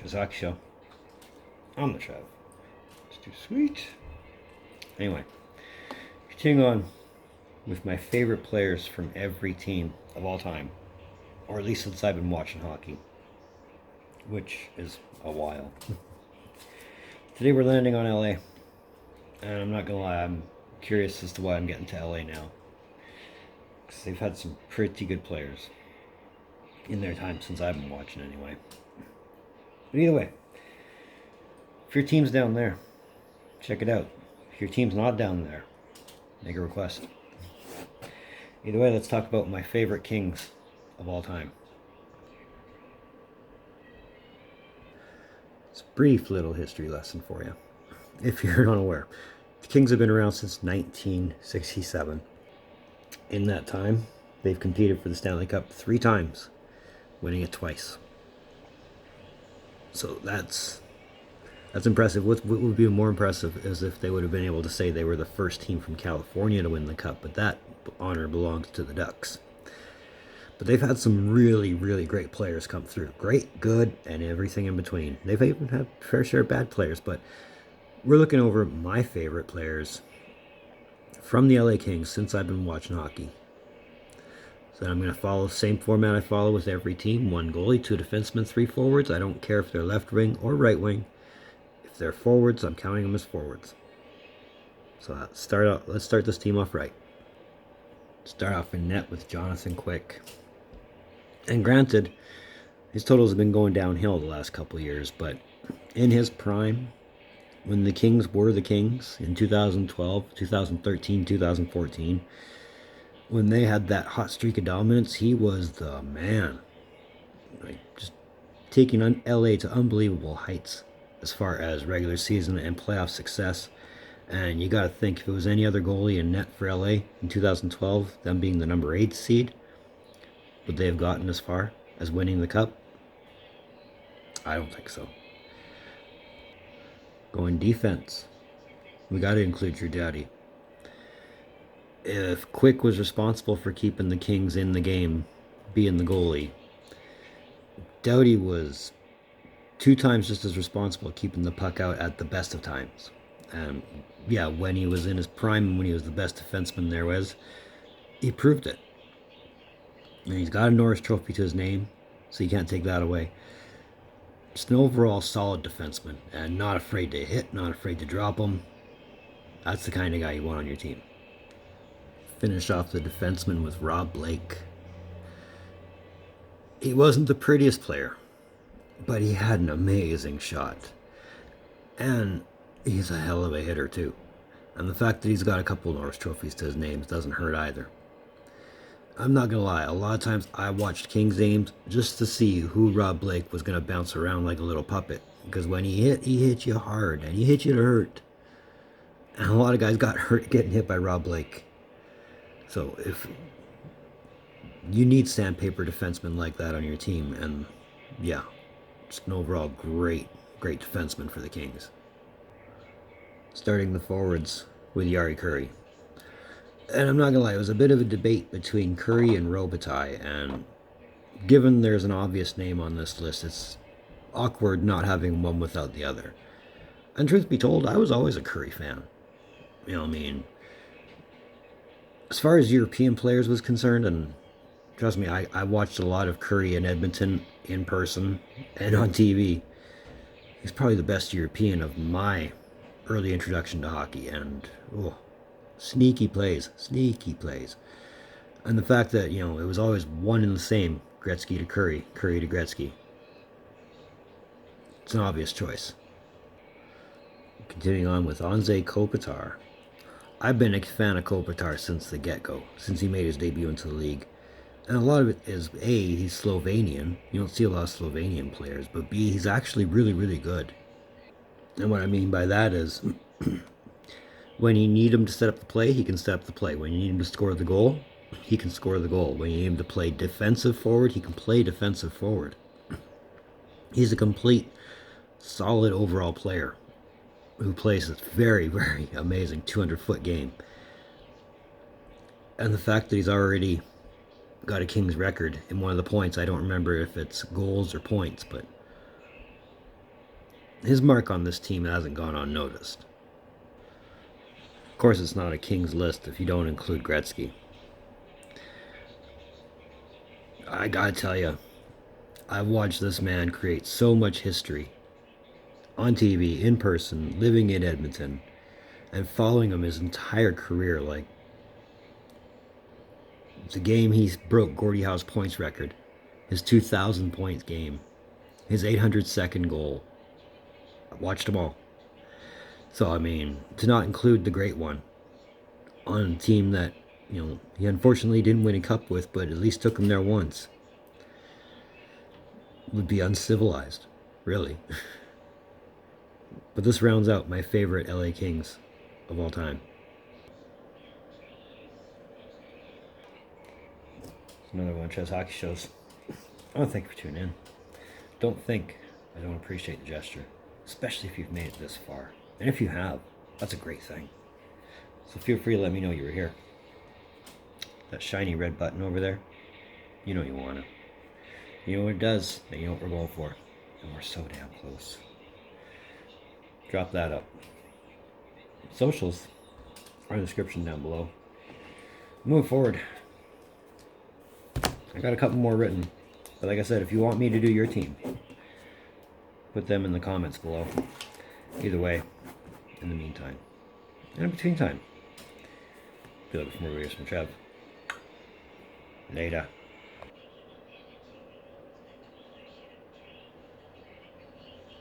Trevs Show. I'm the Trev. It's too sweet. Anyway, continuing on with my favorite players from every team of all time, or at least since I've been watching hockey, which is a while. Today we're landing on LA, and I'm not gonna lie, I'm curious as to why I'm getting to LA now, because they've had some pretty good players in their time since I've been watching anyway. But either way, if your team's down there, check it out. If your team's not down there, make a request. Either way, let's talk about my favorite Kings of all time. It's a brief little history lesson for you, if you're unaware. The Kings have been around since 1967. In that time, they've competed for the Stanley Cup 3 times, winning it twice. So that's impressive. What would be more impressive is if they would have been able to say they were the first team from California to win the Cup, but that honor belongs to the Ducks. But they've had some really, really great players come through. Great, good, and everything in between. They've even had a fair share of bad players, but we're looking over my favorite players from the LA Kings since I've been watching hockey. So I'm going to follow the same format I follow with every team. 1 goalie, 2 defensemen, 3 forwards. I don't care if they're left wing or right wing. If they're forwards, I'm counting them as forwards. So let's start this team off right. Start off in net with Jonathan Quick. And granted, his totals have been going downhill the last couple of years, but in his prime, when the Kings were the Kings in 2012, 2013, 2014, when they had that hot streak of dominance, he was the man. Like, just taking LA to unbelievable heights as far as regular season and playoff success. And you got to think, if it was any other goalie in net for LA in 2012, them being the number 8 seed, would they have gotten as far as winning the Cup? I don't think so. Going defense, we got to include your daddy. If Quick was responsible for keeping the Kings in the game, being the goalie, Doughty was 2 times just as responsible keeping the puck out at the best of times. Yeah, when he was in his prime and when he was the best defenseman there was, he proved it. And he's got a Norris Trophy to his name, so you can't take that away. Just an overall solid defenseman, and not afraid to hit, not afraid to drop him. That's the kind of guy you want on your team. Finish off the defenseman with Rob Blake. He wasn't the prettiest player, but he had an amazing shot. And he's a hell of a hitter too. And the fact that he's got a couple Norris trophies to his name doesn't hurt either. I'm not gonna lie, a lot of times I watched Kings games just to see who Rob Blake was gonna bounce around like a little puppet. Because when he hit you hard, and he hit you to hurt. And a lot of guys got hurt getting hit by Rob Blake. So if you need sandpaper defensemen like that on your team, and yeah, just an overall great defenseman for the Kings. Starting the forwards with Jari Kurri. And I'm not gonna lie, it was a bit of a debate between Kurri and Robitaille, and given there's an obvious name on this list, it's awkward not having one without the other. And truth be told, I was always a Kurri fan. You know, I mean, as far as European players was concerned, and trust me, I watched a lot of Kurri in Edmonton in person and on TV. He's probably the best European of my early introduction to hockey, and sneaky plays. And the fact that, you know, it was always one and the same, Gretzky to Kurri, Kurri to Gretzky. It's an obvious choice. Continuing on with Anze Kopitar. I've been a fan of Kopitar since the get-go, since he made his debut into the league. And a lot of it is, A, he's Slovenian. You don't see a lot of Slovenian players. But B, he's actually really, really good. And what I mean by that is, when you need him to set up the play, he can set up the play. When you need him to score the goal, he can score the goal. When you need him to play defensive forward, he can play defensive forward. He's a complete, solid overall player who plays this very, very amazing 200-foot game. And the fact that he's already got a Kings record in one of the points, I don't remember if it's goals or points, but his mark on this team hasn't gone unnoticed. Of course, it's not a Kings list if you don't include Gretzky. I gotta tell you, I've watched this man create so much history on TV, in person, living in Edmonton, and following him his entire career. Like, the game he broke Gordie Howe's points record, his 2,000 points game, his 802nd goal. I watched them all. So, I mean, to not include the great one on a team that, he unfortunately didn't win a cup with, but at least took him there once, would be uncivilized, really. But this rounds out my favorite LA Kings of all time. Another one of Trev's hockey shows. I want to thank you for tuning in. Don't think I don't appreciate the gesture, especially if you've made it this far. And if you have, that's a great thing. So feel free to let me know you were here. That shiny red button over there, you know you want it. You know what it does, and you know what we're going for. And we're so damn close. Drop that up. Socials are in the description down below. Move forward. I got a couple more written. But like I said, if you want me to do your team, put them in the comments below. Either way, in the meantime. And in between time. Be looking for more videos from Trev. Later.